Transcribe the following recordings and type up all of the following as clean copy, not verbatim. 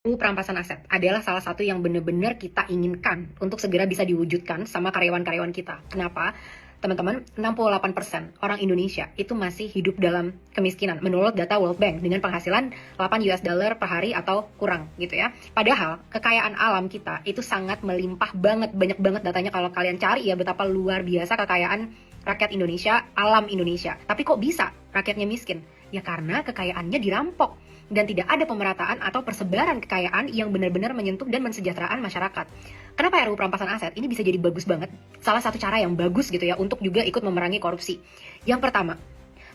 Perampasan aset adalah salah satu yang benar-benar kita inginkan untuk segera bisa diwujudkan sama karyawan-karyawan kita. Kenapa? Teman-teman, 68% orang Indonesia itu masih hidup dalam kemiskinan menurut data World Bank dengan penghasilan 8 US dollar per hari atau kurang gitu ya. Padahal kekayaan alam kita itu sangat melimpah banget, banyak banget datanya kalau kalian cari ya betapa luar biasa kekayaan rakyat Indonesia, alam Indonesia. Tapi kok bisa rakyatnya miskin? Ya karena kekayaannya dirampok dan tidak ada pemerataan atau persebaran kekayaan yang benar-benar menyentuh dan mensejahteraan masyarakat. Kenapa RUU perampasan aset ini bisa jadi bagus banget? Salah satu cara yang bagus gitu ya untuk juga ikut memerangi korupsi. Yang pertama,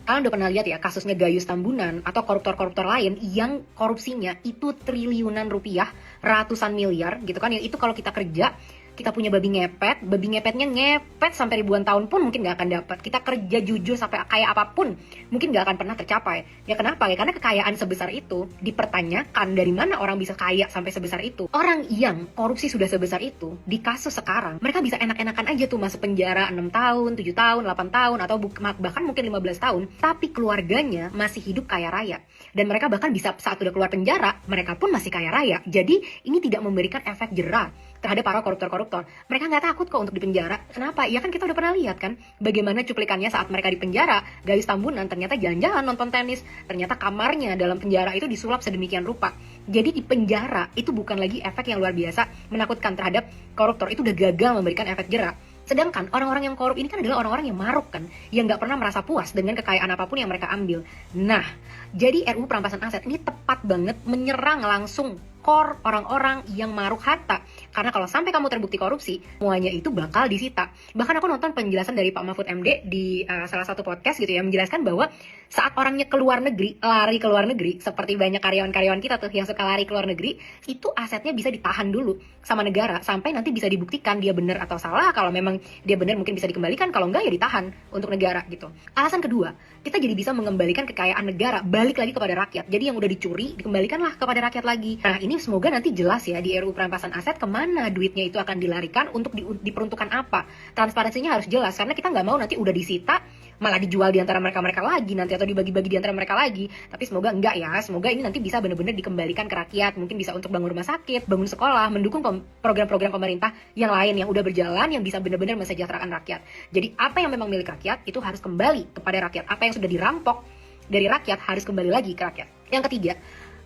kalian udah pernah lihat ya kasusnya Gayus Tambunan atau koruptor-koruptor lain yang korupsinya itu triliunan rupiah, ratusan miliar gitu kan. Yang itu kalau kita kerja, kita punya babi ngepetnya ngepet sampai ribuan tahun pun mungkin nggak akan dapat. Kita kerja jujur sampai kaya apapun, mungkin nggak akan pernah tercapai. Ya kenapa? Ya karena kekayaan sebesar itu dipertanyakan dari mana orang bisa kaya sampai sebesar itu. Orang yang korupsi sudah sebesar itu, di kasus sekarang, mereka bisa enak-enakan aja tuh masuk penjara 6 tahun, 7 tahun, 8 tahun, atau bahkan mungkin 15 tahun. Tapi keluarganya masih hidup kaya raya. Dan mereka bahkan bisa saat udah keluar penjara, mereka pun masih kaya raya. Jadi ini tidak memberikan efek jera terhadap para koruptor-koruptor. Mereka nggak takut kok untuk dipenjara. Kenapa? Ya kan kita udah pernah lihat kan bagaimana cuplikannya saat mereka di penjara. Gayus Tambunan ternyata jalan-jalan nonton tenis. Ternyata kamarnya dalam penjara itu disulap sedemikian rupa. Jadi di penjara itu bukan lagi efek yang luar biasa menakutkan terhadap koruptor. Itu udah gagal memberikan efek jera. Sedangkan orang-orang yang korup ini kan adalah orang-orang yang maruk kan, yang nggak pernah merasa puas dengan kekayaan apapun yang mereka ambil. Nah, jadi RUU perampasan aset ini tepat banget menyerang langsung core orang-orang yang maruk harta. Karena kalau sampai kamu terbukti korupsi, semuanya itu bakal disita. Bahkan aku nonton penjelasan dari Pak Mahfud MD di salah satu podcast gitu ya, menjelaskan bahwa saat orangnya keluar negeri, lari ke luar negeri, seperti banyak karyawan-karyawan kita tuh yang suka lari ke luar negeri, itu asetnya bisa ditahan dulu sama negara sampai nanti bisa dibuktikan dia benar atau salah. Kalau memang dia benar mungkin bisa dikembalikan, kalau enggak ya ditahan untuk negara gitu. Alasan kedua, kita jadi bisa mengembalikan kekayaan negara balik lagi kepada rakyat. Jadi yang udah dicuri dikembalikanlah kepada rakyat lagi. Nah ini semoga nanti jelas ya di RUU perampasan aset kemana duitnya itu akan dilarikan, untuk diperuntukkan apa. Transparansinya harus jelas karena kita nggak mau nanti udah disita malah dijual di antara mereka mereka lagi nanti atau dibagi-bagi di antara mereka lagi. Tapi semoga enggak ya, semoga ini nanti bisa benar-benar dikembalikan ke rakyat. Mungkin bisa untuk bangun rumah sakit, bangun sekolah, mendukung program-program pemerintah yang lain yang udah berjalan, yang bisa benar-benar mensejahterakan rakyat. Jadi apa yang memang milik rakyat itu harus kembali kepada rakyat. Apa yang sudah dirampok dari rakyat harus kembali lagi ke rakyat. Yang ketiga,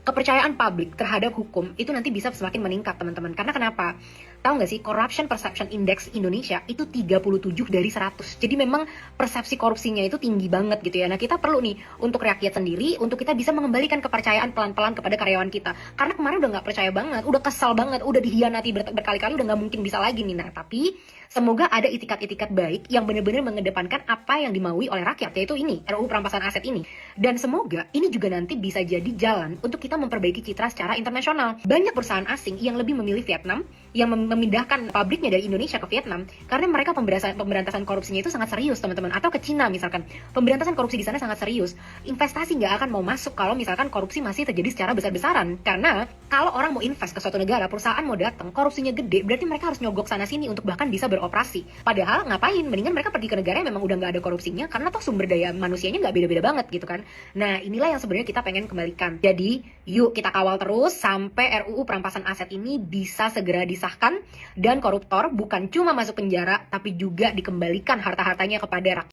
kepercayaan publik terhadap hukum itu nanti bisa semakin meningkat teman-teman. Karena kenapa? Tahu nggak sih, Corruption Perception Index Indonesia itu 37 dari 100. Jadi memang persepsi korupsinya itu tinggi banget gitu ya. Nah kita perlu nih untuk rakyat sendiri, untuk kita bisa mengembalikan kepercayaan pelan-pelan kepada karyawan kita. Karena kemarin udah nggak percaya banget, udah kesal banget, udah dihianati berkali-kali, udah nggak mungkin bisa lagi nih. Nah tapi semoga ada itikat-itikat baik yang benar-benar mengedepankan apa yang dimaui oleh rakyat, yaitu ini, RUU perampasan aset ini. Dan semoga ini juga nanti bisa jadi jalan untuk kita memperbaiki citra secara internasional. Banyak perusahaan asing yang lebih memilih Vietnam, yang memindahkan pabriknya dari Indonesia ke Vietnam karena mereka pemberantasan korupsinya itu sangat serius teman-teman. Atau ke Cina misalkan, pemberantasan korupsi di sana sangat serius. Investasi nggak akan mau masuk kalau misalkan korupsi masih terjadi secara besar-besaran. Karena kalau orang mau invest ke suatu negara, perusahaan mau datang, korupsinya gede, berarti mereka harus nyogok sana sini untuk bahkan bisa beroperasi. Padahal ngapain? Mendingan mereka pergi ke negara yang memang udah nggak ada korupsinya, karena toh sumber daya manusianya nggak beda-beda banget gitu kan. Nah inilah yang sebenarnya kita pengen kembalikan. Jadi yuk kita kawal terus sampai RUU perampasan aset ini bisa segera disahkan dan koruptor bukan cuma masuk penjara tapi juga dikembalikan harta-hartanya kepada rakyat.